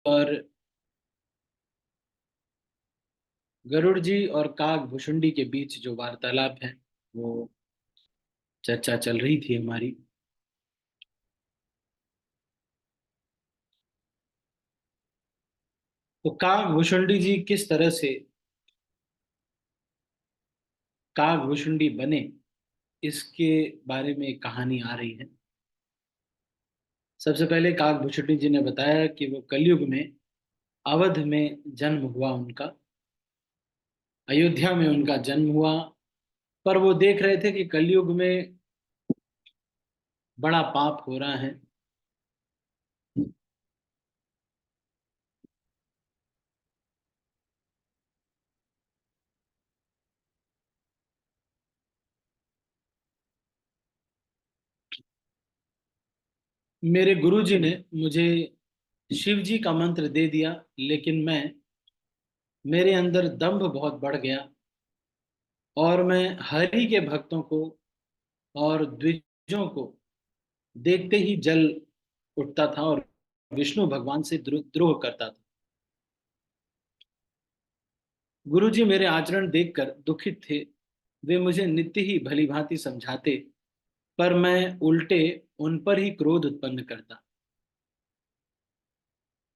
और गरुड़ जी और काग भुषुंडी के बीच जो वार्तालाप है वो चर्चा चल रही थी हमारी। तो काग भुषुंडी जी किस तरह से काग भुषुंडी बने, इसके बारे में एक कहानी आ रही है। सबसे पहले काग भुषुंडी जी ने बताया कि वो कलयुग में अवध में जन्म हुआ उनका, अयोध्या में उनका जन्म हुआ। पर वो देख रहे थे कि कलयुग में बड़ा पाप हो रहा है। मेरे गुरुजी ने मुझे शिव जी का मंत्र दे दिया, लेकिन मेरे अंदर दंभ बहुत बढ़ गया और मैं हरि के भक्तों को और द्विजों को देखते ही जल उठता था और विष्णु भगवान से द्रोह करता था। गुरुजी मेरे आचरण देखकर दुखित थे। वे मुझे नित्य ही भली भांति समझाते, पर मैं उल्टे उन पर ही क्रोध उत्पन्न करता।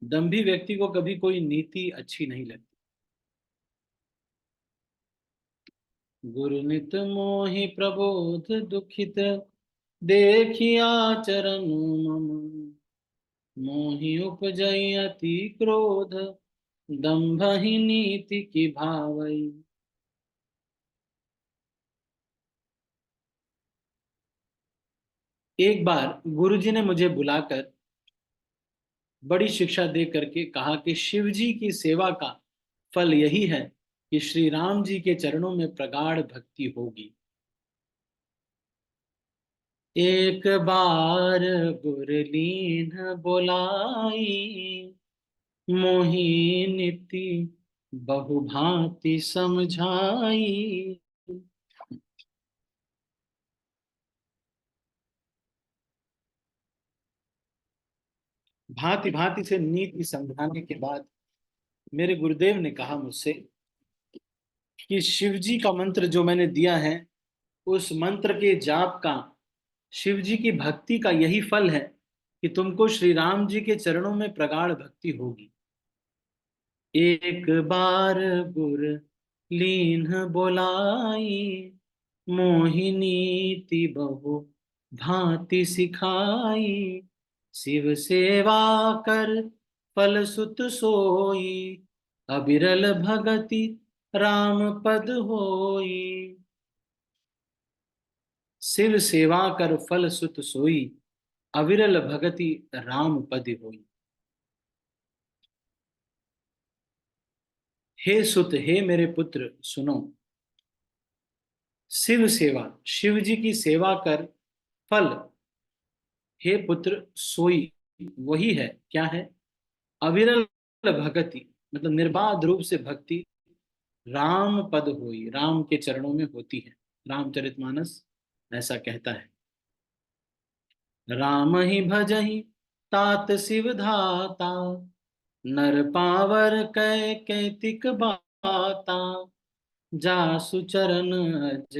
दंभी व्यक्ति को कभी कोई नीति अच्छी नहीं लगती। गुरु नित मोहि प्रबोध दुखित, देखिया चरण मम, मोहि उपजई अति क्रोध, दंभ ही नीति की भावई। एक बार गुरुजी ने मुझे बुलाकर बड़ी शिक्षा दे करके कहा कि शिव जी की सेवा का फल यही है कि श्री राम जी के चरणों में प्रगाढ़ भक्ति होगी। एक बार गुरलीन बोलाई, मोहि नीति बहुभांति समझाई। भांति भांति से नीति समझाने के बाद मेरे गुरुदेव ने कहा मुझसे कि शिव जी का मंत्र जो मैंने दिया है, उस मंत्र के जाप का, शिव जी की भक्ति का यही फल है कि तुमको श्री राम जी के चरणों में प्रगाढ़ भक्ति होगी। एक बार गुर लीन बोलाई, मोहिनी बहु भांति सिखाई। शिव सेवा कर फल सुत सोई, अबिरल भगति राम पद होई। शिव सेवा कर फल सुत सोई, अविरल भगति राम पद होई। हे सुत, हे मेरे पुत्र सुनो। शिव सेवा, शिव जी की सेवा कर फल, हे पुत्र सोई, वही है, क्या है? अविरल भगति, मतलब निर्बाध रूप से भक्ति राम पद होई, राम के चरणों में होती है। रामचरितमानस ऐसा कहता है। राम ही भजहि तात शिव धाता, नर पावर कै कैतिक बाता। जासु चरण अज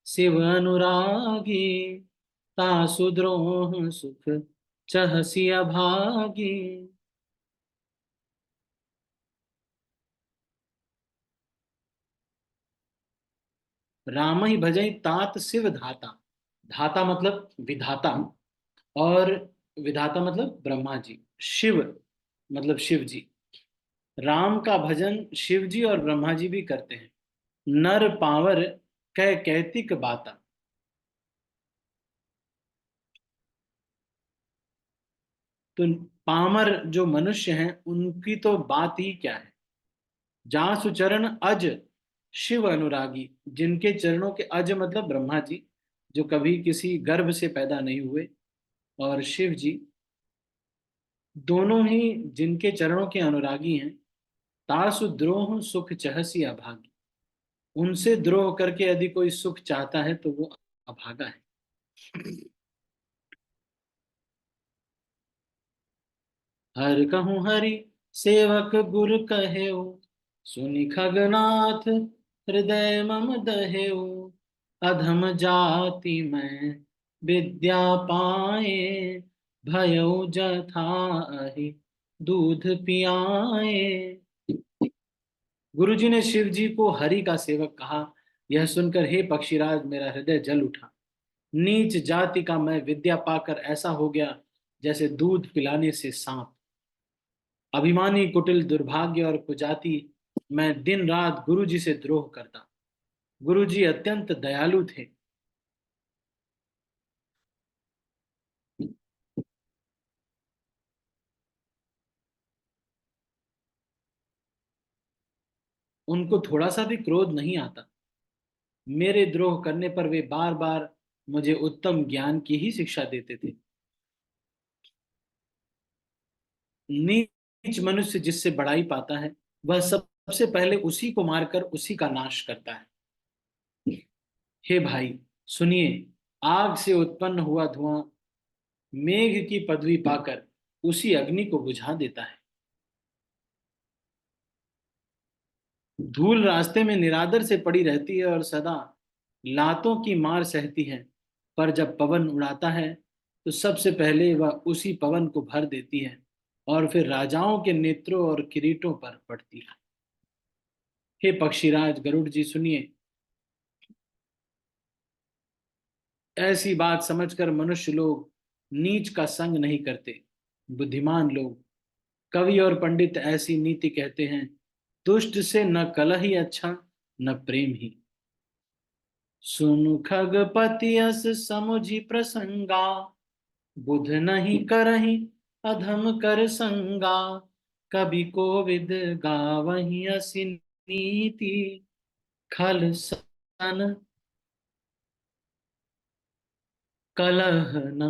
शिव अनुरागी, तासु द्रोह सुख चहसि अभागी। राम ही भजई तात शिव धाता। धाता मतलब विधाता, और विधाता मतलब ब्रह्मा जी। शिव मतलब शिव जी। राम का भजन शिव जी और ब्रह्मा जी भी करते हैं। नर पावर कह कैतिक बाता। तो पामर जो मनुष्य हैं उनकी तो बात ही क्या है। जासु चरण अज शिव अनुरागी, जिनके चरणों के, अज मतलब ब्रह्मा जी, जो कभी किसी गर्भ से पैदा नहीं हुए, और शिव जी, दोनों ही जिनके चरणों के अनुरागी हैं। तासु द्रोह सुख चहसी अभागी, उनसे द्रोह करके यदि कोई सुख चाहता है तो वो अभागा है। हर कहूँ हरि सेवक गुरु कहेऊ, सुनि खगनाथ हृदय मम दहेऊ। अधम जाति में विद्या पाए, भयउ जथाहि दूध पियाए। गुरुजी ने शिव जी को हरि का सेवक कहा। यह सुनकर हे पक्षीराज मेरा हृदय जल उठा। नीच जाति का मैं विद्या पाकर ऐसा हो गया जैसे दूध पिलाने से सांप। अभिमानी, कुटिल, दुर्भाग्य और कुजाति मैं दिन रात गुरुजी से द्रोह करता। गुरुजी अत्यंत दयालु थे। उनको थोड़ा सा भी क्रोध नहीं आता। मेरे द्रोह करने पर वे बार बार मुझे उत्तम ज्ञान की ही शिक्षा देते थे। नीच मनुष्य जिससे बड़ाई पाता है, वह सबसे पहले उसी को मारकर उसी का नाश करता है। हे भाई सुनिए, आग से उत्पन्न हुआ धुआं मेघ की पदवी पाकर उसी अग्नि को बुझा देता है। धूल रास्ते में निरादर से पड़ी रहती है और सदा लातों की मार सहती है, पर जब पवन उड़ाता है तो सबसे पहले वह उसी पवन को भर देती है और फिर राजाओं के नेत्रों और किरीटों पर पड़ती है। हे पक्षीराज गरुड़ जी सुनिए, ऐसी बात समझकर मनुष्य लोग नीच का संग नहीं करते। बुद्धिमान लोग, कवि और पंडित ऐसी नीति कहते हैं, दुष्ट से न कलह ही अच्छा, न प्रेम ही। सुनु खगपति अस समुझि प्रसंगा, बुध नहीं करहि अधम कर संगा। कवि कोविद गावहि असी नीति, खल सन कलह न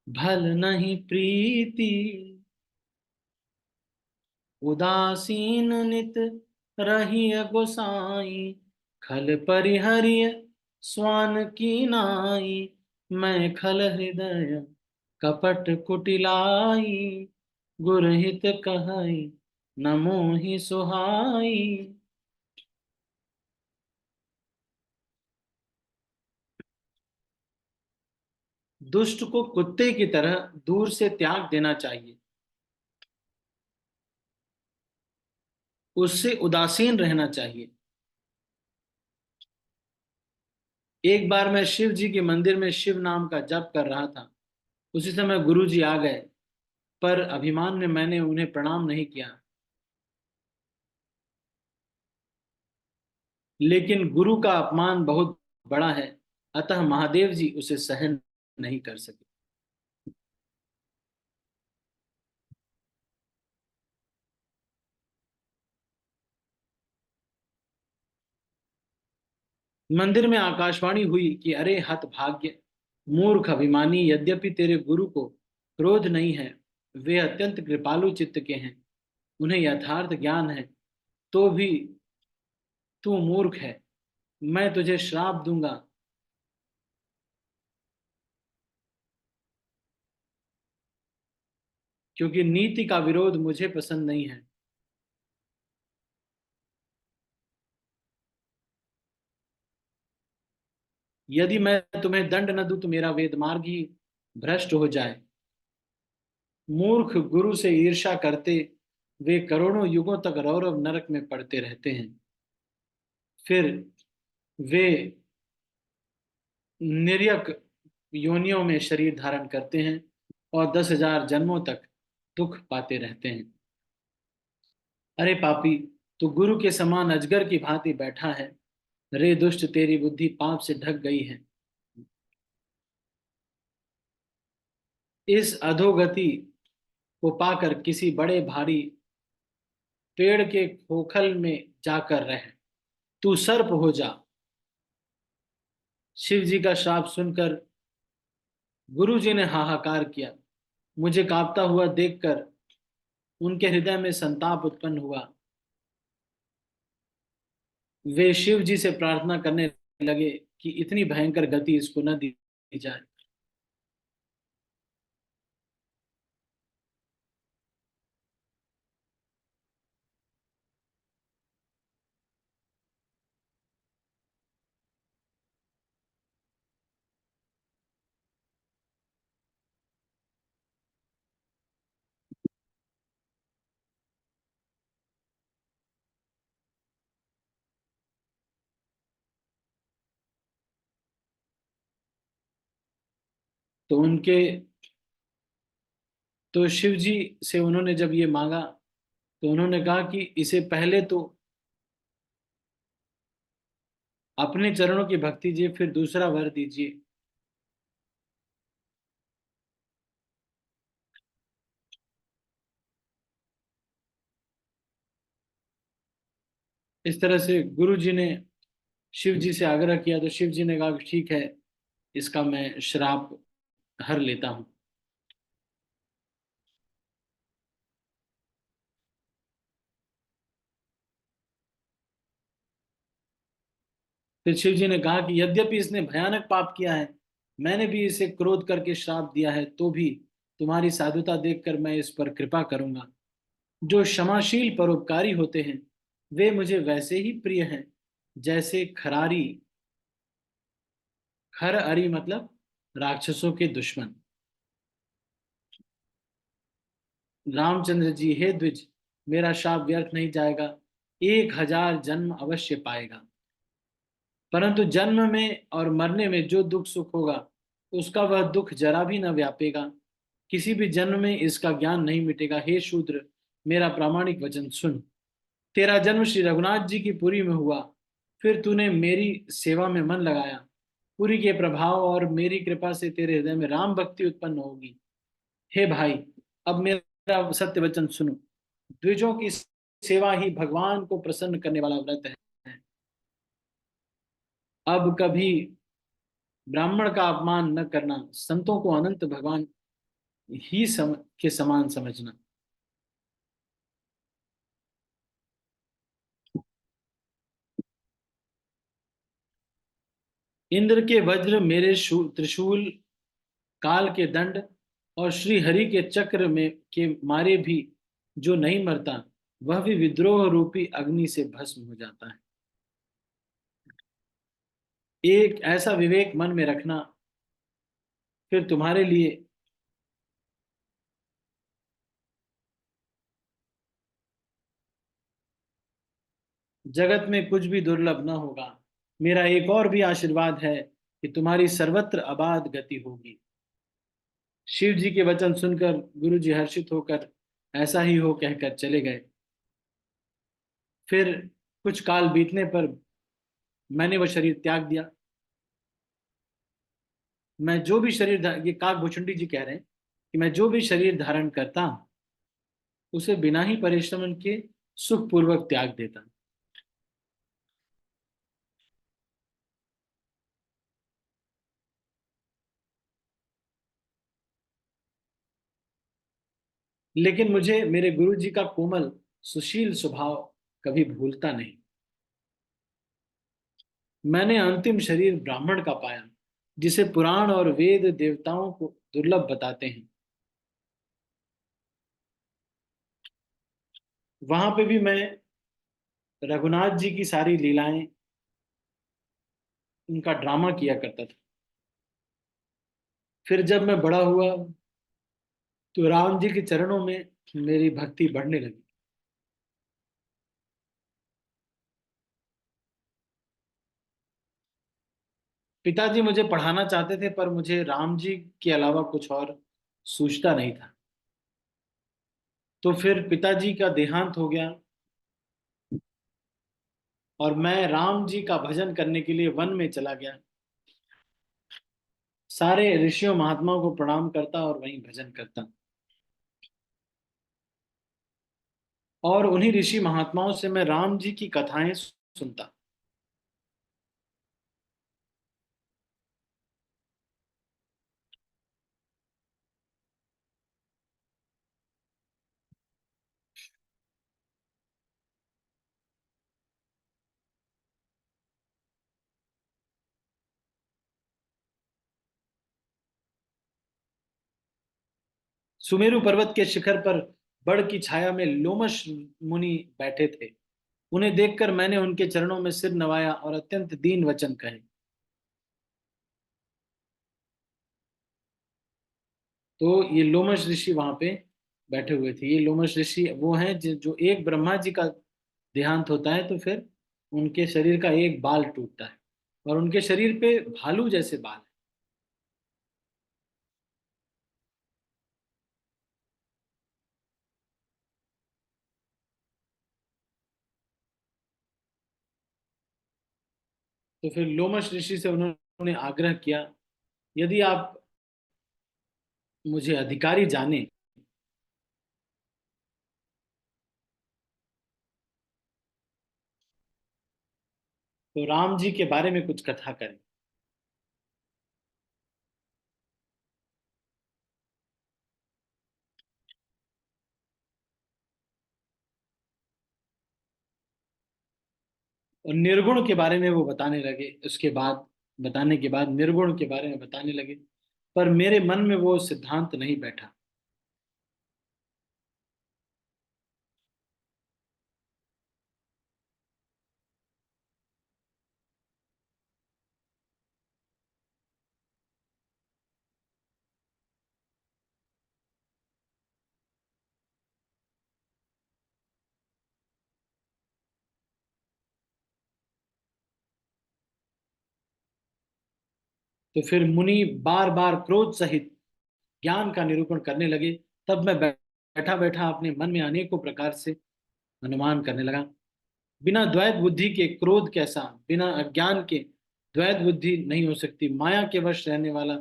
भल नहीं प्रीति। उदासीन नित रहिय गोसाई, खल परिहरिय स्वान की नाई। मैं खल हृदय कपट कुटिलाई, गुरहित कहई न मोहि सुहाई। दुष्ट को कुत्ते की तरह दूर से त्याग देना चाहिए, उससे उदासीन रहना चाहिए। एक बार मैं शिव जी के मंदिर में शिव नाम का जप कर रहा था। उसी समय गुरु जी आ गए, पर अभिमान में मैंने उन्हें प्रणाम नहीं किया। लेकिन गुरु का अपमान बहुत बड़ा है, अतः महादेव जी उसे सहन नहीं कर सके। मंदिर में आकाशवाणी हुई कि अरे हतभाग्य, मूर्ख अभिमानी, यद्यपि तेरे गुरु को क्रोध नहीं है, वे अत्यंत कृपालु चित्त के हैं, उन्हें यथार्थ ज्ञान है, तो भी तू मूर्ख है। मैं तुझे श्राप दूंगा, क्योंकि नीति का विरोध मुझे पसंद नहीं है। यदि मैं तुम्हें दंड न दूं तो मेरा वेद मार्ग ही भ्रष्ट हो जाए। मूर्ख गुरु से ईर्ष्या करते वे करोड़ों युगों तक रौरव नरक में पड़ते रहते हैं। फिर वे निर्यक योनियों में शरीर धारण करते हैं और 10,000 जन्मों तक दुख पाते रहते हैं। अरे पापी, तू गुरु के समान अजगर की भांति बैठा है। रे दुष्ट, तेरी बुद्धि पाप से ढक गई है। इस अधोगति को पाकर किसी बड़े भारी पेड़ के खोखल में जाकर रह, तू सर्प हो जा। शिव जी का श्राप सुनकर गुरु जी ने हाहाकार किया। मुझे कांपता हुआ देखकर उनके हृदय में संताप उत्पन्न हुआ। वे शिव जी से प्रार्थना करने लगे कि इतनी भयंकर गति इसको न दी जाए। तो उनके तो शिव जी से उन्होंने जब ये मांगा तो उन्होंने कहा कि इसे पहले तो अपने चरणों की भक्ति दीजिए, फिर दूसरा वर दीजिए। इस तरह से गुरु जी ने शिव जी से आग्रह किया तो शिव जी ने कहा कि ठीक है, इसका मैं श्राप हर लेता हूं। फिर शिव जी ने कहा कि यद्यपि इसने भयानक पाप किया है, मैंने भी इसे क्रोध करके श्राप दिया है, तो भी तुम्हारी साधुता देखकर मैं इस पर कृपा करूंगा। जो क्षमाशील परोपकारी होते हैं वे मुझे वैसे ही प्रिय हैं जैसे खरारी। खर अरी मतलब राक्षसों के दुश्मन। रामचंद्र जी, हे द्विज, मेरा शाप व्यर्थ नहीं जाएगा, 1000 जन्म अवश्य पाएगा, परंतु जन्म में और मरने में जो दुख सुख होगा उसका वह दुख जरा भी न व्यापेगा। किसी भी जन्म में इसका ज्ञान नहीं मिटेगा। हे शूद्र, मेरा प्रामाणिक वचन सुन। तेरा जन्म श्री रघुनाथ जी की पुरी में हुआ, फिर तूने मेरी सेवा में मन लगाया। पुरी के प्रभाव और मेरी कृपा से तेरे हृदय में राम भक्ति उत्पन्न होगी। हे भाई, अब मेरा सत्य वचन सुनो। द्विजों की सेवा ही भगवान को प्रसन्न करने वाला व्रत है। अब कभी ब्राह्मण का अपमान न करना, संतों को अनंत भगवान ही के समान समझना। इंद्र के वज्र, मेरे त्रिशूल, काल के दंड और श्री हरि के चक्र में के मारे भी जो नहीं मरता, वह भी विद्रोह रूपी अग्नि से भस्म हो जाता है। एक ऐसा विवेक मन में रखना, फिर तुम्हारे लिए जगत में कुछ भी दुर्लभ न होगा। मेरा एक और भी आशीर्वाद है कि तुम्हारी सर्वत्र अबाध गति होगी। शिव जी के वचन सुनकर गुरु जी हर्षित होकर ऐसा ही हो कहकर चले गए। फिर कुछ काल बीतने पर मैंने वह शरीर त्याग दिया। मैं जो भी ये काक भुचुंडी जी कह रहे हैं कि मैं जो भी शरीर धारण करता हूं, उसे बिना ही परिश्रम के सुखपूर्वक त्याग देता। लेकिन मुझे मेरे गुरु जी का कोमल सुशील स्वभाव कभी भूलता नहीं। मैंने अंतिम शरीर ब्राह्मण का पाया, जिसे पुराण और वेद देवताओं को दुर्लभ बताते हैं। वहां पे भी मैं रघुनाथ जी की सारी लीलाएं, उनका ड्रामा किया करता था। फिर जब मैं बड़ा हुआ तो राम जी के चरणों में मेरी भक्ति बढ़ने लगी। पिताजी मुझे पढ़ाना चाहते थे, पर मुझे राम जी के अलावा कुछ और सूझता नहीं था। तो फिर पिताजी का देहांत हो गया और मैं राम जी का भजन करने के लिए वन में चला गया। सारे ऋषियों महात्माओं को प्रणाम करता और वहीं भजन करता, और उन्हीं ऋषि महात्माओं से मैं राम जी की कथाएं सुनता। सुमेरु पर्वत के शिखर पर बड़ की छाया में लोमश मुनि बैठे थे। उन्हें देखकर मैंने उनके चरणों में सिर नवाया और अत्यंत दीन वचन कहे। तो ये लोमश ऋषि वहां पे बैठे हुए थे। ये लोमश ऋषि वो हैं जो एक ब्रह्मा जी का देहांत होता है तो फिर उनके शरीर का एक बाल टूटता है और उनके शरीर पे भालू जैसे बाल है। तो फिर लोमश ऋषि से उन्होंने आग्रह किया, यदि आप मुझे अधिकारी जाने तो राम जी के बारे में कुछ कथा करें। और निर्गुण के बारे में वो बताने लगे, उसके बाद बताने के बाद निर्गुण के बारे में बताने लगे, पर मेरे मन में वो सिद्धांत नहीं बैठा। तो फिर मुनि बार बार क्रोध सहित ज्ञान का निरूपण करने लगे। तब मैं बैठा बैठा अपने मन में अनेकों प्रकार से अनुमान करने लगा। बिना द्वैत बुद्धि के क्रोध कैसा, बिना अज्ञान के द्वैत बुद्धि नहीं हो सकती। माया के वश रहने वाला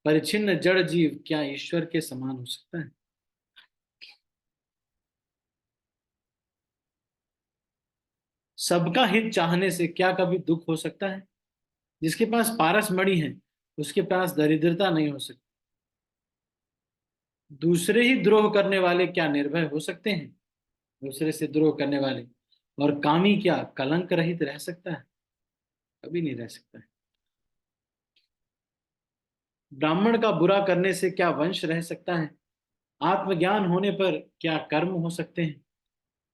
परिच्छिन्न जड़ जीव क्या ईश्वर के समान हो सकता है? सबका हित चाहने से क्या कभी दुख हो सकता है? जिसके पास पारस मणि है, उसके पास दरिद्रता नहीं हो सकती। दूसरे ही द्रोह करने वाले क्या निर्भय हो सकते हैं? दूसरे से द्रोह करने वाले और कामी क्या कलंक रहित रह सकता है? कभी नहीं रह सकता है। ब्राह्मण का बुरा करने से क्या वंश रह सकता है? आत्मज्ञान होने पर क्या कर्म हो सकते हैं?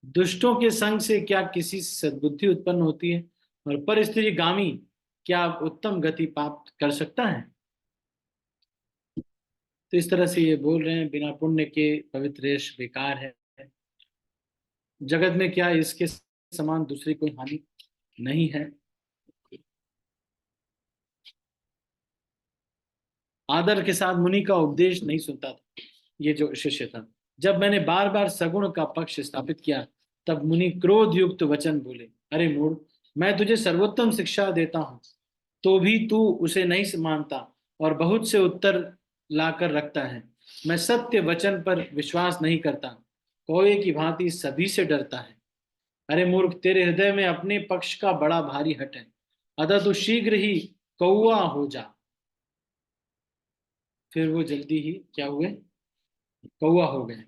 दुष्टों के संग से क्या किसी सद्बुद्धि उत्पन्न होती है? और पर गामी क्या उत्तम गति प्राप्त कर सकता है? तो इस तरह से ये बोल रहे हैं, बिना पुण्य के पवित्र यश बेकार है। जगत में क्या इसके समान दूसरी कोई हानि नहीं है। आदर के साथ मुनि का उपदेश नहीं सुनता था ये जो शिष्य था। जब मैंने बार बार सगुण का पक्ष स्थापित किया, तब मुनि क्रोध युक्त वचन बोले, अरे मूढ़, मैं तुझे सर्वोत्तम शिक्षा देता हूँ, तो भी तू उसे नहीं मानता और बहुत से उत्तर लाकर रखता है। मैं सत्य वचन पर विश्वास नहीं करता, कौवे की भांति सभी से डरता है। अरे मूर्ख, तेरे हृदय में अपने पक्ष का बड़ा भारी हट है, अतः तू शीघ्र ही कौआ हो जा। फिर वो जल्दी ही क्या हुए? कौआ हो गए।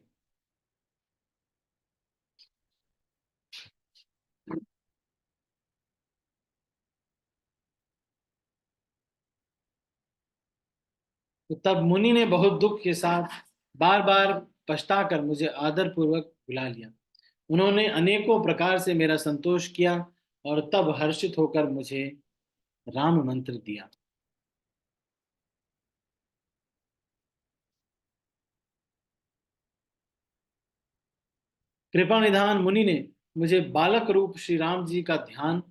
तो तब मुनि ने बहुत दुख के साथ बार बार पछताकर मुझे आदर पूर्वक बुला लिया। उन्होंने अनेकों प्रकार से मेरा संतोष किया और तब हर्षित होकर मुझे राम मंत्र दिया। कृपा निधान मुनि ने मुझे बालक रूप श्री राम जी का ध्यान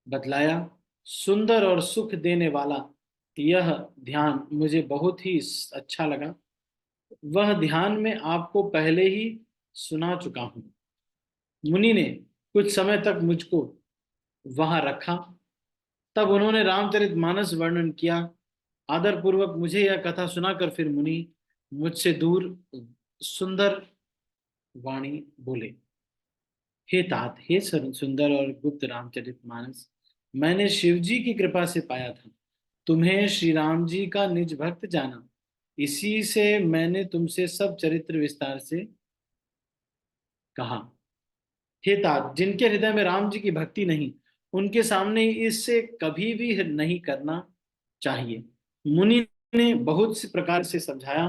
बतलाया। सुंदर और सुख देने वाला यह ध्यान मुझे बहुत ही अच्छा लगा। वह ध्यान मैं आपको पहले ही सुना चुका हूँ। मुनि ने कुछ समय तक मुझको वहां रखा। तब उन्होंने रामचरित मानस वर्णन किया। आदर पूर्वक मुझे यह कथा सुनाकर फिर मुनि मुझसे दूर सुंदर वाणी बोले, हे तात, हे सुंदर और गुप्त रामचरित मानस, मैंने शिव जी की कृपा से पाया था। तुम्हें श्री राम जी का निज भक्त जाना, इसी से मैंने तुमसे सब चरित्र विस्तार से कहा। हे तात, जिनके हृदय में राम जी की भक्ति नहीं, उनके सामने इससे कभी भी नहीं करना चाहिए। मुनि ने बहुत सी प्रकार से समझाया।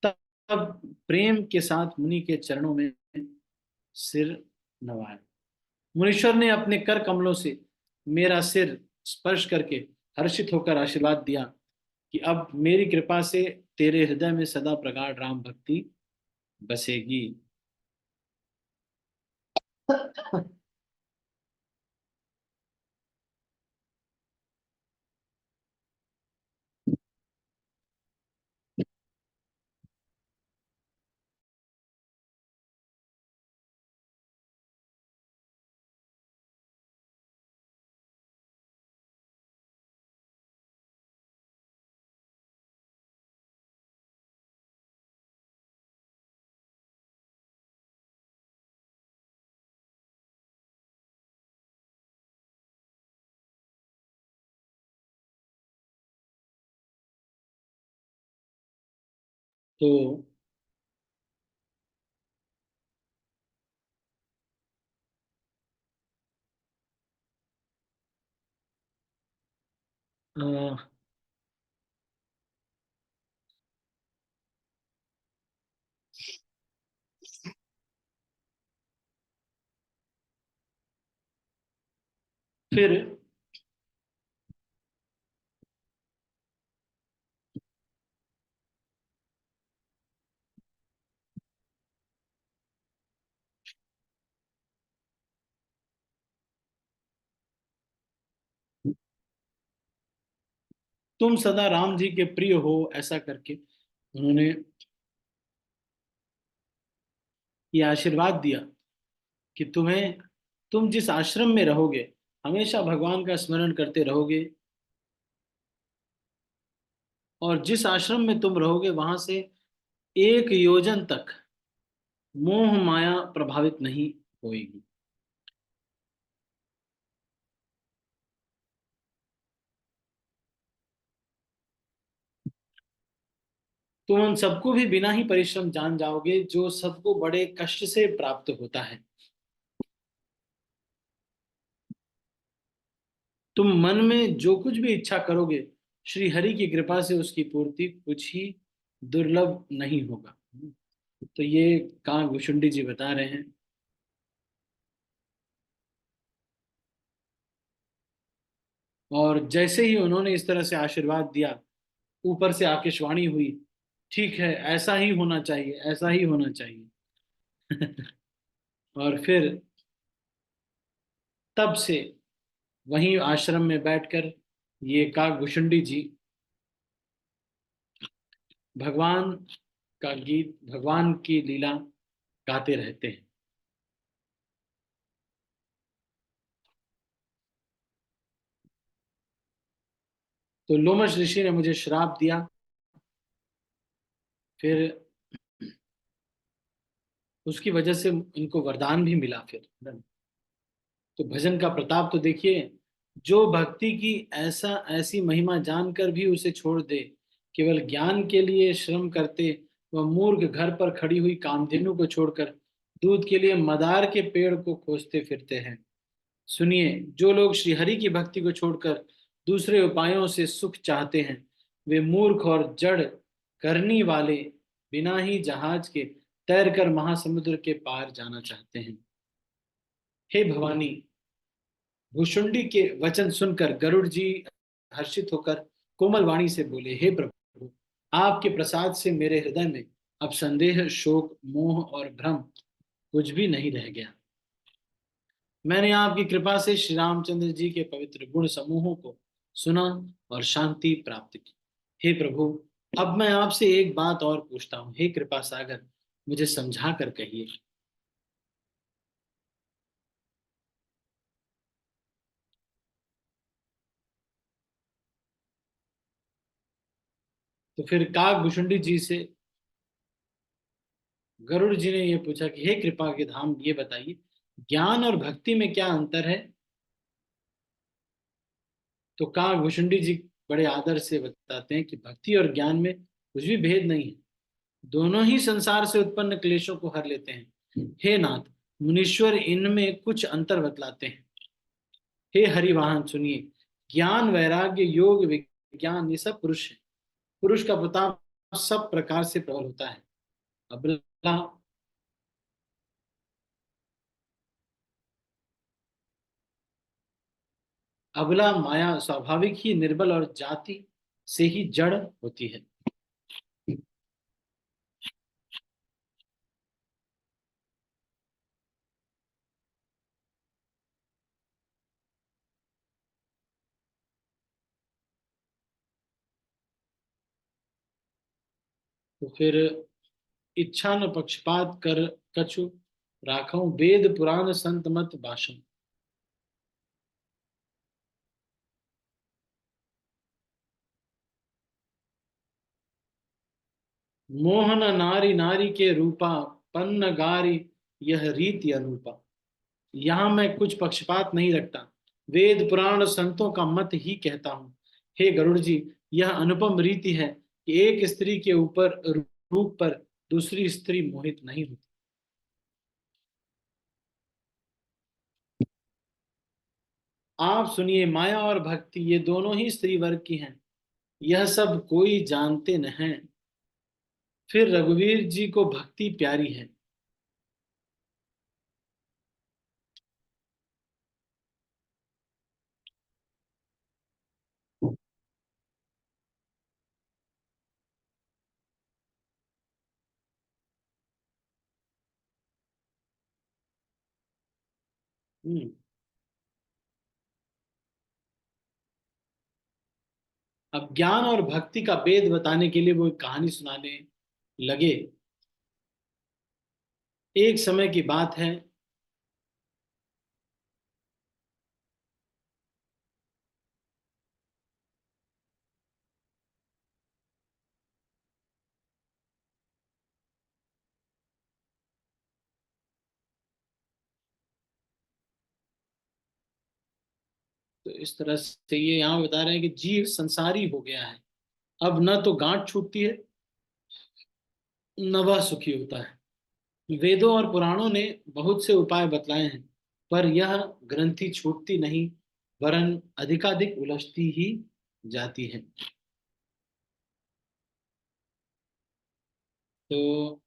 तब प्रेम के साथ मुनि के चरणों में सिर नवाया। मुनीश्वर ने अपने कर कमलों से मेरा सिर स्पर्श करके हर्षित होकर आशीर्वाद दिया कि अब मेरी कृपा से तेरे हृदय में सदा प्रगाढ़ राम भक्ति बसेगी। तो अ, फिर तुम सदा राम जी के प्रिय हो, ऐसा करके उन्होंने ये आशीर्वाद दिया कि तुम जिस आश्रम में रहोगे हमेशा भगवान का स्मरण करते रहोगे, और जिस आश्रम में तुम रहोगे वहां से 1 योजन तक मोह माया प्रभावित नहीं होएगी। तुम उन सबको भी बिना ही परिश्रम जान जाओगे जो सबको बड़े कष्ट से प्राप्त होता है। तुम मन में जो कुछ भी इच्छा करोगे श्री हरि की कृपा से उसकी पूर्ति कुछ ही दुर्लभ नहीं होगा। तो ये काकभूषुंडी जी बता रहे हैं। और जैसे ही उन्होंने इस तरह से आशीर्वाद दिया, ऊपर से आकाशवाणी हुई, ठीक है, ऐसा ही होना चाहिए, ऐसा ही होना चाहिए। और फिर तब से वहीं आश्रम में बैठकर ये काकभूषुंडी जी भगवान का गीत, भगवान की लीला गाते रहते हैं। तो लोमश ऋषि ने मुझे श्राप दिया, फिर उसकी वजह से इनको वरदान भी मिला फिर। तो भजन का प्रताप तो देखिए, जो भक्ति की ऐसा ऐसी महिमा जानकर भी उसे छोड़ दे, केवल ज्ञान के लिए श्रम करते, वह मूर्ख घर पर खड़ी हुई कामधेनु को छोड़कर दूध के लिए मदार के पेड़ को खोजते फिरते हैं। सुनिए, जो लोग श्रीहरि की भक्ति को छोड़कर दूसरे उपायों से सुख चाहते हैं, वे मूर्ख और जड़ करनी वाले बिना ही जहाज के तैरकर महासमुद्र के पार जाना चाहते हैं। हे भवानी, भुशुंडी के वचन सुनकर गरुड़ जी हर्षित होकर कोमल वाणी से बोले, हे प्रभु, आपके प्रसाद से मेरे हृदय में अब संदेह, शोक, मोह और भ्रम कुछ भी नहीं रह गया। मैंने आपकी कृपा से श्री रामचंद्र जी के पवित्र गुण समूहों को सुना और शांति प्राप्त की। हे प्रभु, अब मैं आपसे एक बात और पूछता हूँ, हे कृपा सागर, मुझे समझा कर कहिए। तो फिर काक भुशुंडी जी से गरुड़ जी ने यह पूछा कि हे कृपा के धाम, ये बताइए, ज्ञान और भक्ति में क्या अंतर है। तो काक भुशुंडी जी बड़े आदर से बताते हैं कि भक्ति और ज्ञान में कुछ भी भेद नहीं है, दोनों ही संसार से उत्पन्न क्लेशों को हर लेते हैं। हे नाथ, मुनीश्वर इनमें कुछ अंतर बतलाते हैं। हे हरिवाहन, सुनिए, ज्ञान, वैराग्य, योग, विज्ञान, ये सब पुरुष है। पुरुष का प्रताप सब प्रकार से प्रबल होता है। अबला अबला माया स्वाभाविक ही निर्बल और जाति से ही जड़ होती है। तो फिर इच्छा न पक्षपात कर कछु राखऊं, वेद पुराण संत मत भाषण। मोहन नारी नारी के रूपा, पन्न गारी यह रीति अनुपा। यहाँ मैं कुछ पक्षपात नहीं रखता, वेद पुराण संतों का मत ही कहता हूँ। हे गरुड़ जी, यह अनुपम रीति है कि एक स्त्री के ऊपर रूप पर दूसरी स्त्री मोहित नहीं होती। आप सुनिए, माया और भक्ति ये दोनों ही स्त्री वर्ग की हैं, यह सब कोई जानते न हैं, फिर रघुवीर जी को भक्ति प्यारी है। हम्म। अब ज्ञान और भक्ति का भेद बताने के लिए वो एक कहानी सुनाने लगे। एक समय की बात है। तो इस तरह से ये यहाँ बता रहे हैं कि जीव संसारी हो गया है, अब न तो गांठ छूटती है, न वह सुखी होता है। वेदों और पुराणों ने बहुत से उपाय बतलाए हैं, पर यह ग्रंथि छूटती नहीं, वरन अधिकाधिक उलझती ही जाती है। तो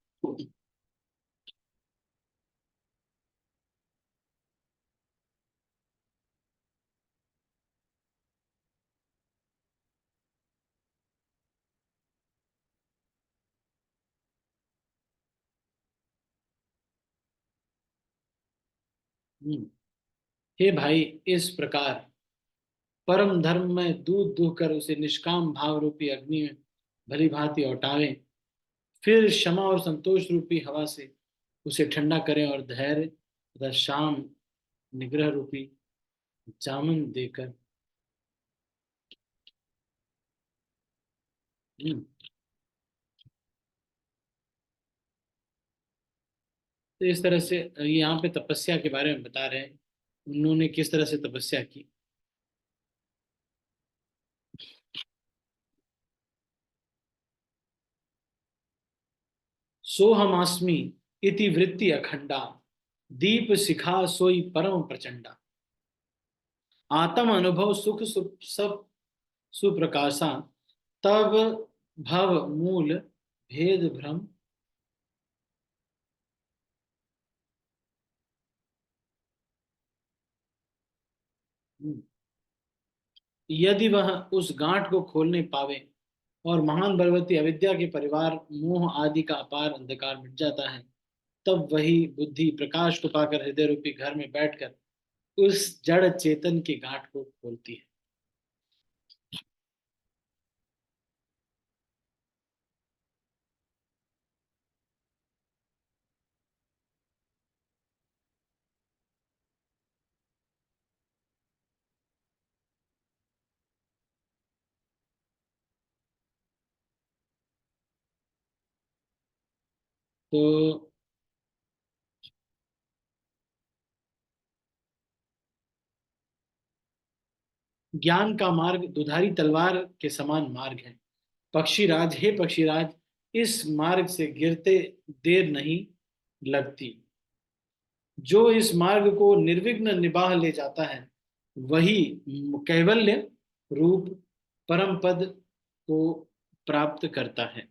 हम्म, हे भाई, इस प्रकार परम धर्म में दूध दुहकर उसे निष्काम भाव रूपी अग्नि में भली भांति औटावें, फिर क्षमा और संतोष रूपी हवा से उसे ठंडा करें और धैर्य तथा शाम निग्रह रूपी जामन देकर। हम्म, तो इस तरह से ये यहाँ पे तपस्या के बारे में बता रहे हैं, उन्होंने किस तरह से तपस्या की। सोहमास्मि इति वृत्ति अखंडा, दीप शिखा सोई परम प्रचंडा, आत्म अनुभव सुख सब सुप्रकाशा, तब भव मूल भेद भ्रम। यदि वह उस गांठ को खोलने पावे और महान बलवती अविद्या के परिवार मोह आदि का अपार अंधकार मिट जाता है, तब वही बुद्धि प्रकाश को पाकर हृदय रूपी घर में बैठकर उस जड़ चेतन की गांठ को खोलती है। तो ज्ञान का मार्ग दुधारी तलवार के समान मार्ग है। पक्षीराज, हे पक्षीराज, इस मार्ग से गिरते देर नहीं लगती। जो इस मार्ग को निर्विघ्न निभाह ले जाता है, वही कैवल्य रूप परम पद को प्राप्त करता है।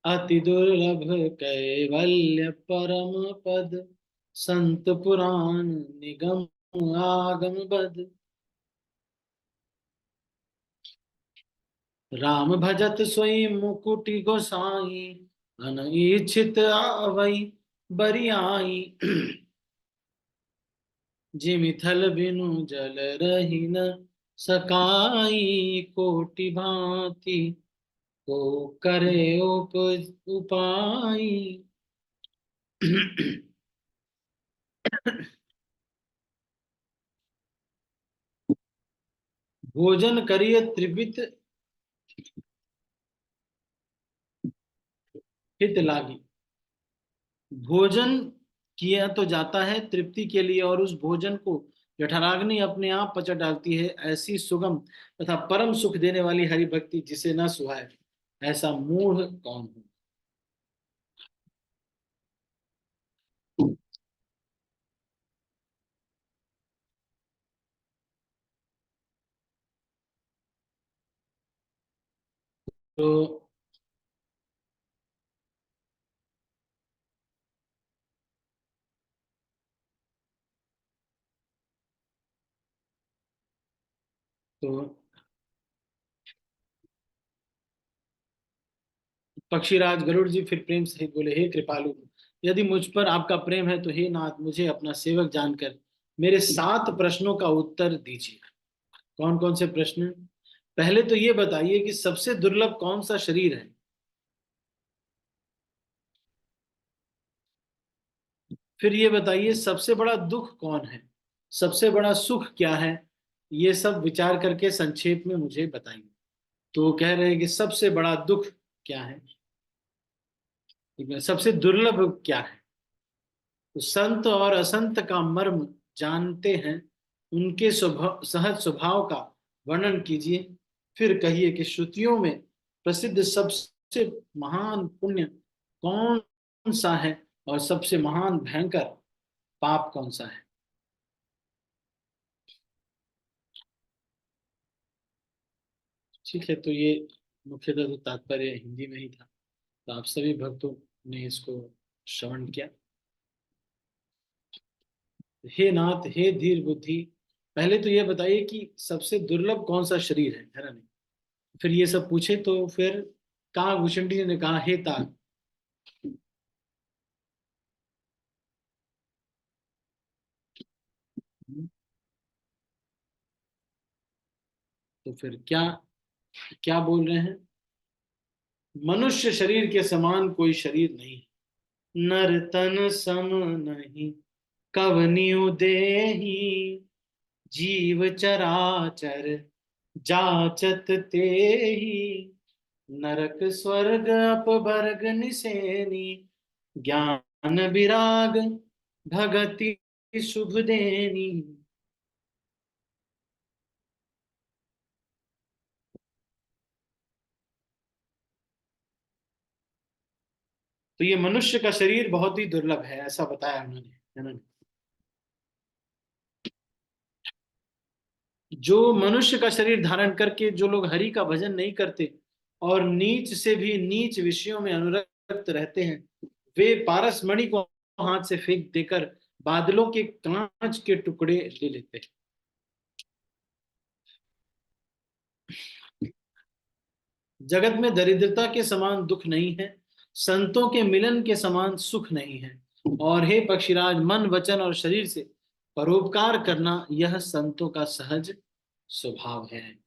अति दुर्लभ कैवल्य परम पद, संत पुराण निगम आगम बद। राम भजत सोई मुकुटि गोसाई, अनइच्छित आवई बरियाई। जिमि थल बिनु जल रही न सकाई, कोटि भांति को करे उपाई। भोजन करिय त्रिविध हित लागी। भोजन किया तो जाता है तृप्ति के लिए, और उस भोजन को जठराग्नि अपने आप पचा डालती है, ऐसी सुगम तथा परम सुख देने वाली हरि भक्ति जिसे न सुहाए, ऐसा मूढ़ कौन हो। तो तो पक्षीराज गरुड़ जी फिर प्रेम सहित बोले, हे कृपालु, यदि मुझ पर आपका प्रेम है तो हे नाथ, मुझे अपना सेवक जानकर मेरे 7 प्रश्नों का उत्तर दीजिए। कौन कौन से प्रश्न? पहले तो ये बताइए कि सबसे दुर्लभ कौन सा शरीर है। फिर ये बताइए सबसे बड़ा दुख कौन है, सबसे बड़ा सुख क्या है। ये सब विचार करके संक्षेप में मुझे बताइए। तो वो कह रहे हैं कि सबसे बड़ा दुख क्या है, ठीक है, सबसे दुर्लभ क्या है। तो संत और असंत का मर्म जानते हैं, उनके स्वभाव, सहज स्वभाव का वर्णन कीजिए। फिर कहिए कि श्रुतियों में प्रसिद्ध सबसे महान पुण्य कौन सा है और सबसे महान भयंकर पाप कौन सा है। ठीक है, तो ये मुख्यतः तो तात्पर्य हिंदी में ही था, तो आप सभी भक्तों ने इसको श्रवण किया। हे नाथ, हे धीर बुद्धि, पहले तो ये बताइए कि सबसे दुर्लभ कौन सा शरीर है ना। नहीं, फिर ये सब पूछे तो फिर काकभूषण जी ने कहा, हे तात। तो फिर क्या क्या बोल रहे हैं? मनुष्य शरीर के समान कोई शरीर नहीं, नर तन सम नहीं, कवनियो देही, जीव चराचर जाचत तेहि, नरक स्वर्ग अपवर्ग निसेनी, ज्ञान विराग भगति शुभ देनी। तो ये मनुष्य का शरीर बहुत ही दुर्लभ है, ऐसा बताया उन्होंने, है ना। जो मनुष्य का शरीर धारण करके जो लोग हरि का भजन नहीं करते और नीच से भी नीच विषयों में अनुरक्त रहते हैं, वे पारस मणि को हाथ से फेंक देकर बादलों के कांच के टुकड़े ले लेते हैं। जगत में दरिद्रता के समान दुख नहीं है, संतों के मिलन के समान सुख नहीं है। और हे पक्षीराज, मन वचन और शरीर से परोपकार करना यह संतों का सहज स्वभाव है।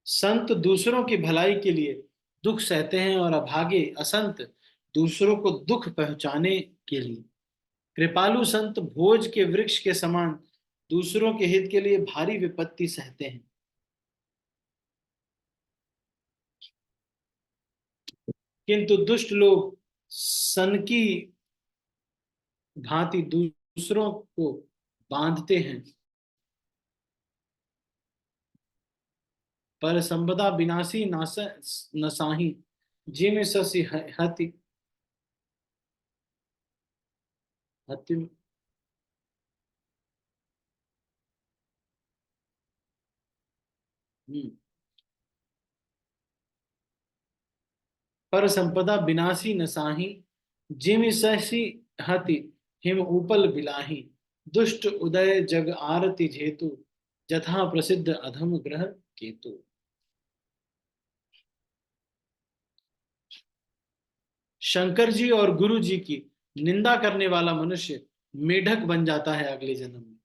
संत दूसरों की भलाई के लिए दुख सहते हैं और अभागे असंत दूसरों को दुख पहुंचाने के लिए। कृपालु संत भोज के वृक्ष के समान दूसरों के हित के लिए भारी विपत्ति सहते हैं, किंतु दुष्ट लोग सन की भांति दूसरों को बांधते हैं। पर संपदा विनाशी नास नसाही, जिम ससी हति हति। पर संपदा विनाशी नसाही, जिम ससी हति हिम उपल बिलाही, दुष्ट उदय जग आरती जेतु, जथा प्रसिद्ध अधम ग्रह केतु। शंकर जी और गुरु जी की निंदा करने वाला मनुष्य मेढक बन जाता है अगले जन्म में।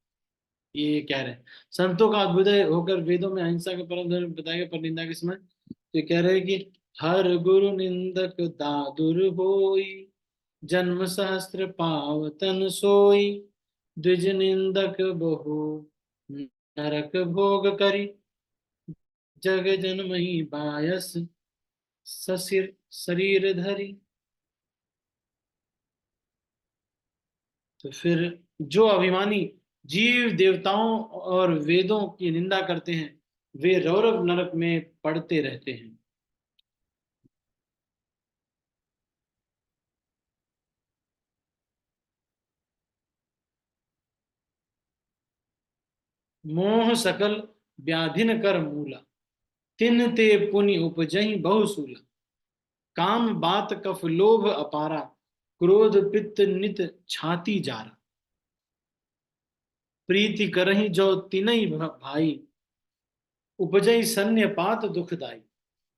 ये कह रहे हैं संतों का अभ्युदय होकर वेदों में अहिंसा का परम धर्म बताएगा, पर निंदा के समय तो ये कह रहे हैं कि हर गुरु निंदक दादुर होई, जन्म सहस्त्र पावतन सोई, द्विज निंदक बहु नरक भोग करी, जग जनमहि बायस, ससिर शरीर धरी। तो फिर जो अभिमानी जीव देवताओं और वेदों की निंदा करते हैं, वे रौरव नरक में पड़ते रहते हैं। मोह सकल व्याधिन कर मूला, तिन ते पुनि उपजहि बहुसूला। काम बात कफ लोभ अपारा, क्रोध पित्त नित छाती जारा। प्रीति करहि जो तिनहि भाई, उपजई सन्य पात दुखदाई।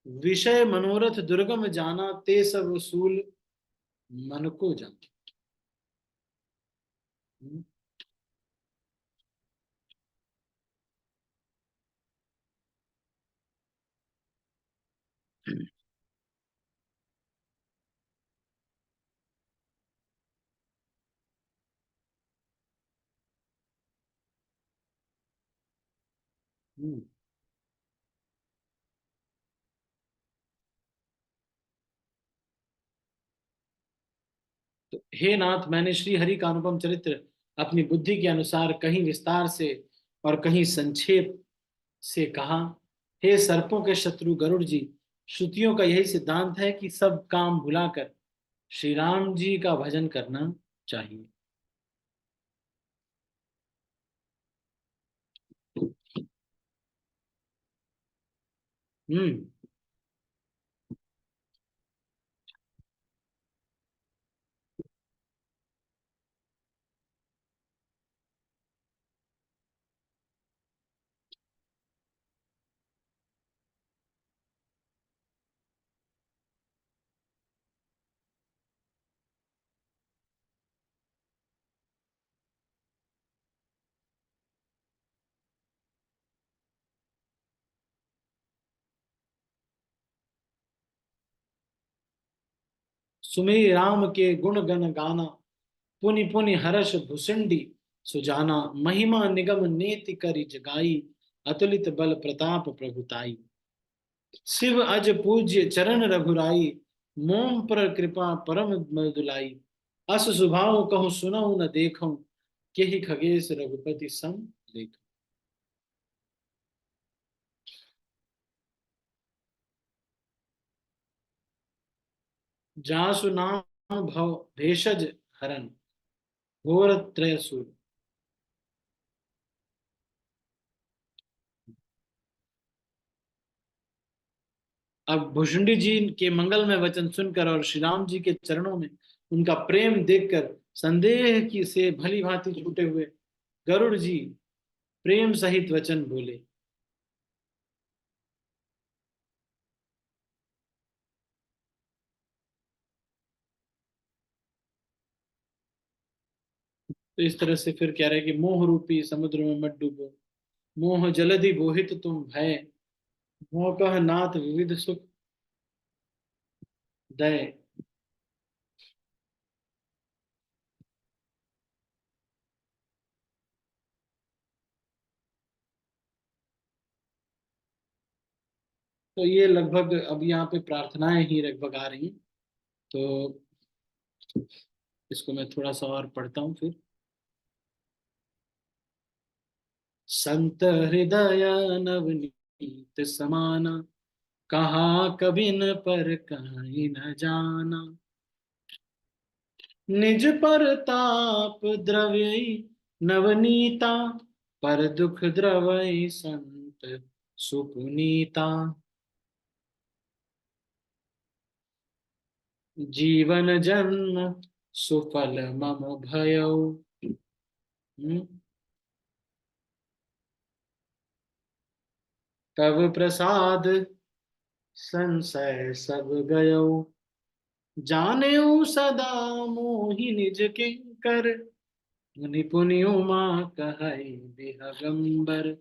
विषय मनोरथ दुर्गम जाना, ते सब सूल मन को जाना। हम्म। तो हे नाथ, मैंने श्री हरि का अनुपम चरित्र अपनी बुद्धि के अनुसार कहीं विस्तार से और कहीं संक्षेप से कहा। हे सर्पों के शत्रु गरुड़ जी, श्रुतियों का यही सिद्धांत है कि सब काम भुलाकर श्री राम जी का भजन करना चाहिए। हम्म। सुमिरि राम के गुण गण गाना, पुनि पुनि हर्ष भुसंडी सुजाना। महिमा निगम नेति करि जगाई, अतुलित बल प्रताप प्रभुताई। शिव अज पूज्य चरण रघुराई, मोम पर कृपा परम मृदुलाई। अस सुभाव कहूँ सुनऊ न देखूं, के ही खगेश रघुपति सम देख। जासु नाम भव भेषज हरन, घोर त्रयसुर। अब भुषुंडी जी के मंगल में वचन सुनकर और श्री राम जी के चरणों में उनका प्रेम देखकर संदेह की से भली भांति छूटे हुए गरुड़ जी प्रेम सहित वचन बोले। तो इस तरह से फिर कह रहे हैं कि मोह रूपी समुद्र में मत डूबो, मोह जलधि बोहित तुम भय, मोह कह नाथ विविध सुख दय। तो ये लगभग अब यहाँ पे प्रार्थनाएं ही लगभग आ रही हैं। तो इसको मैं थोड़ा सा और पढ़ता हूँ फिर। संत हृदय नवनीत समाना, कहा कभी न पर कहीं न जाना। निज पर ताप द्रव्य नवनीता, पर दुख द्रवय संत सुपुनीता। जीवन जन्म सुफल मम भयो। हम्म। तब प्रसाद संशय सब गयो, जानेऊ सदा मोहि निज किंकर। मुनि पुनि उमा कहई बिहगंबर।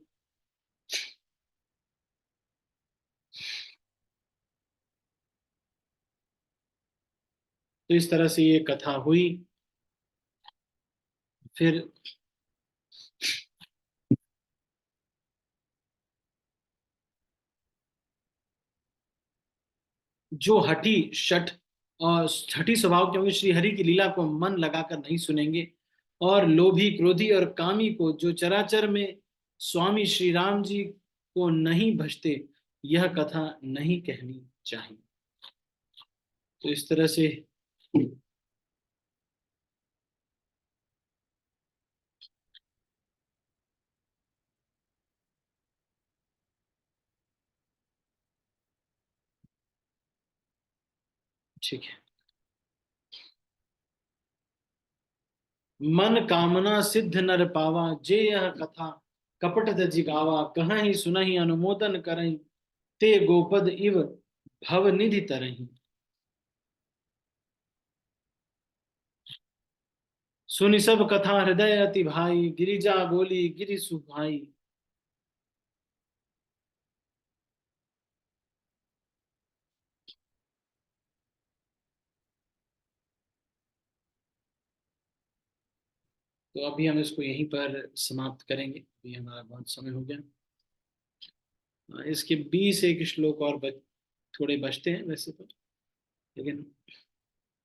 तो इस तरह से ये कथा हुई। फिर जो हठी शठ और हठी स्वभाव के होंगे, श्री हरि की लीला को मन लगाकर नहीं सुनेंगे, और लोभी क्रोधी और कामी को जो चराचर में स्वामी श्री राम जी को नहीं भजते, यह कथा नहीं कहनी चाहिए। तो इस तरह से ठीक है। मन कामना सिद्ध नर पावा, जे यह कथा कपट तजि गावा, कहीं सुनहि अनुमोदन करहि, ते गोपद इव भव निधि तरहि। सुनि सब कथा हृदय अति भाई, गिरिजा बोली गिरि सुभाई। तो अभी हम इसको यहीं पर समाप्त करेंगे, अभी हमारा बहुत समय हो गया। इसके 20 एक श्लोक और थोड़े बचते हैं वैसे तो, लेकिन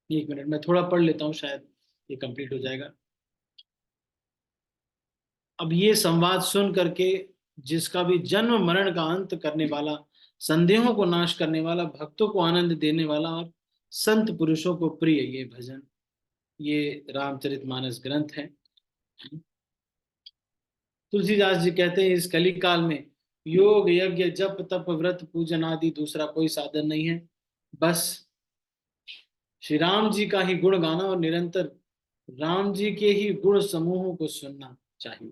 1 मिनट मैं थोड़ा पढ़ लेता हूँ, शायद ये कंप्लीट हो जाएगा। अब ये संवाद सुन करके, जिसका भी जन्म मरण का अंत करने वाला, संदेहों को नाश करने वाला, भक्तों को आनंद देने वाला और संत पुरुषों को प्रिय ये भजन, ये रामचरितमानस ग्रंथ है। तुलसीदास जी कहते हैं, इस कली काल में योग यज्ञ जप तप व्रत पूजन आदि दूसरा कोई साधन नहीं है, बस श्री राम जी का ही गुण गाना और निरंतर राम जी के ही गुण समूहों को सुनना चाहिए।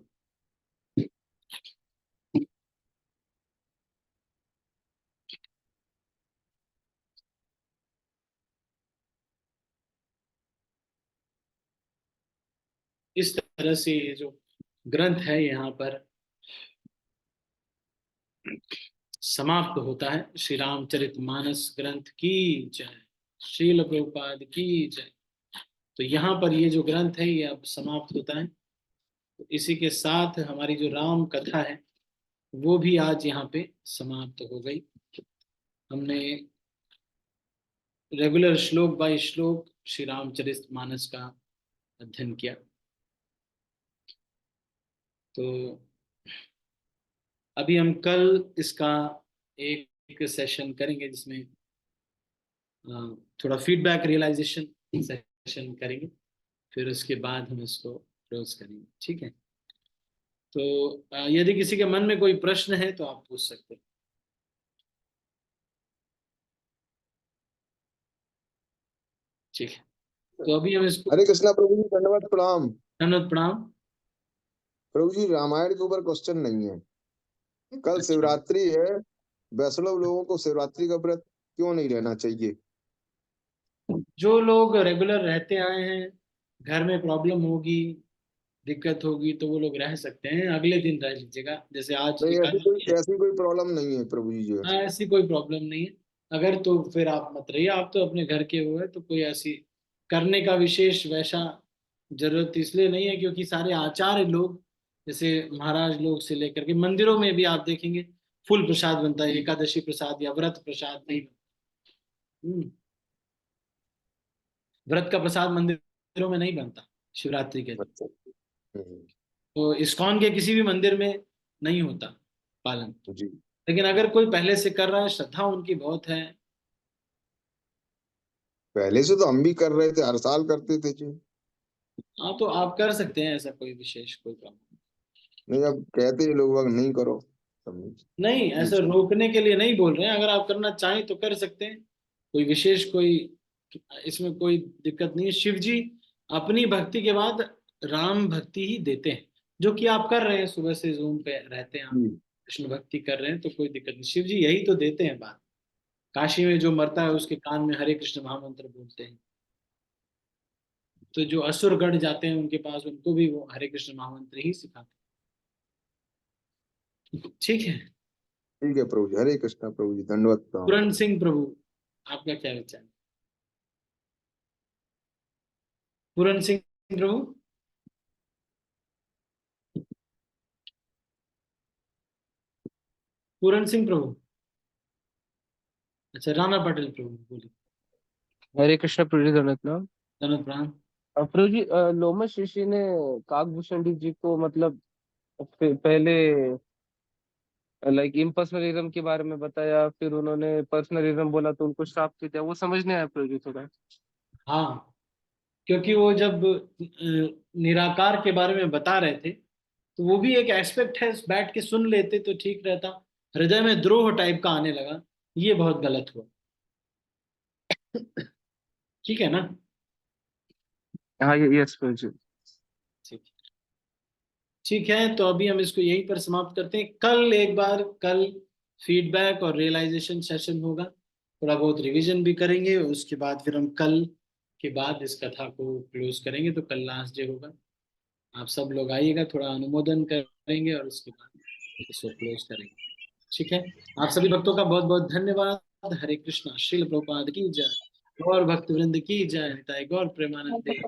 इस तरह से ये जो ग्रंथ है यहाँ पर समाप्त होता है। श्री रामचरितमानस ग्रंथ की जय, श्रील प्रभुपाद की जय। तो यहाँ पर ये जो ग्रंथ है ये अब समाप्त होता है। तो इसी के साथ हमारी जो राम कथा है वो भी आज यहाँ पे समाप्त हो गई। हमने रेगुलर श्लोक बाय श्लोक श्री रामचरितमानस का अध्ययन किया। तो अभी हम कल इसका एक सेशन करेंगे जिसमें थोड़ा फीडबैक रियलाइजेशन सेशन करेंगे, फिर उसके बाद हम इसको क्लोज करेंगे, ठीक है। तो यदि किसी के मन में कोई प्रश्न है तो आप पूछ सकते हैं। ठीक है, तो अभी हम इसको हरे कृष्णा प्रभु जी, धन्यवाद, प्रणाम। धन्यवाद, प्रणाम। प्रभु जी, रामायण के ऊपर क्वेश्चन नहीं है। कल अच्छा, शिवरात्रि है, वैष्णव लोगों को शिवरात्रि का व्रत क्यों नहीं रहना चाहिए? जो लोग रेगुलर रहते आए हैं, घर में प्रॉब्लम होगी, दिक्कत होगी, तो वो लोग रह सकते हैं, अगले दिन रह लीजिएगा, जैसे आज नहीं, एकादशी है। ऐसी कोई प्रॉब्लम नहीं है प्रभु जी जो है। हाँ, ऐसी कोई प्रॉब्लम नहीं है। अगर तो फिर आप मत रहिए, आप तो अपने घर के वो है, तो कोई ऐसी करने का विशेष वैसा जरूरत इसलिए नहीं है, क्योंकि सारे आचार्य लोग, जैसे महाराज लोग से लेकर के मंदिरों में भी आप देखेंगे फुल प्रसाद बनता है, एकादशी प्रसाद या व्रत प्रसाद नहीं बनता। व्रत का प्रसाद मंदिरों में नहीं बनता शिवरात्रि के दिन। अच्छा। हम्म, तो इस्कॉन के किसी भी मंदिर में नहीं होता पालन। जी। लेकिन अगर कोई पहले से कर रहा है, श्रद्धा उनकी बहुत है। पहले से तो हम भी कर रहे थे, हर साल करते थे जी। हाँ, तो आप कर सकते हैं, ऐसा कोई विशेष कोई प्रॉब्लम नहीं, अब कहते हैं लोग बाग नहीं करो, सब नहीं। ऐसा पूछ के। रोकने के लिए नहीं बोल रहे हैं, अगर आप करना चाहें तो कर सकते हैं। कोई विशेष कोई इसमें कोई दिक्कत नहीं है। शिव जी अपनी भक्ति के बाद राम भक्ति ही देते हैं, जो कि आप कर रहे हैं, सुबह से जूम पे रहते हैं आप, जी। कृष्ण भक्ति कर रहे हैं, तो कोई दिक्कत नहीं। शिव जी यही तो देते हैं बात। काशी में जो मरता है उसके कान में हरे कृष्ण महामंत्र बोलते हैं, तो जो असुर गण जाते हैं उनके पास, उनको भी वो हरे कृष्ण महामंत्र ही सिखाते हैं। ठीक है। ठीक है प्रभु जी, हरे कृष्णा प्रभु जी, धन्यवाद, प्रणाम। पूरन सिंह प्रभु, आपका क्या विचार है? पूरन सिंह प्रभु, पूरन सिंह प्रभु। अच्छा, राणा पाटिल प्रभु बोलिए। हरे कृष्ण प्रभु जी, धन्यवाद नाम। धन्यवाद प्रणाम। प्रभु जी, लोमस ऋषि ने काकभूषण जी को मतलब पहले लाइक इम्पर्सनलिज्म के बारे में बताया, फिर उन्होंने पर्सनलिज्म बोला तो उनको श्राप दे दिया, वो समझ नहीं आया प्रभु जी थोड़ा। हाँ, क्योंकि वो जब निराकार के बारे में बता रहे थे, तो वो भी एक एस्पेक्ट है, बैठ के सुन लेते तो ठीक रहता। हृदय में द्रोह टाइप का आने लगा, ये बहुत गलत हुआ। ठीक है ना? हाँ, ये यस प्रभु जी। ठीक। ठीक है, तो अभी हम इसको यहीं पर समाप्त करते हैं। कल एक बार, कल फीडबैक और रियलाइजेशन सेशन होगा, थोड़ा बहुत रिवीजन भी करेंगे, उसके बाद फिर हम कल के बाद इस कथा को क्लोज करेंगे। तो कल लास्ट डे होगा। आप सब लोग आइएगा, थोड़ा अनुमोदन करेंगे और उसके बाद इसको क्लोज करेंगे। ठीक है। आप सभी भक्तों का बहुत बहुत धन्यवाद। हरे कृष्णा। श्रील प्रभुपाद की जय। गौर भक्त वृंद की जय। निताई गौर प्रेमानंदे।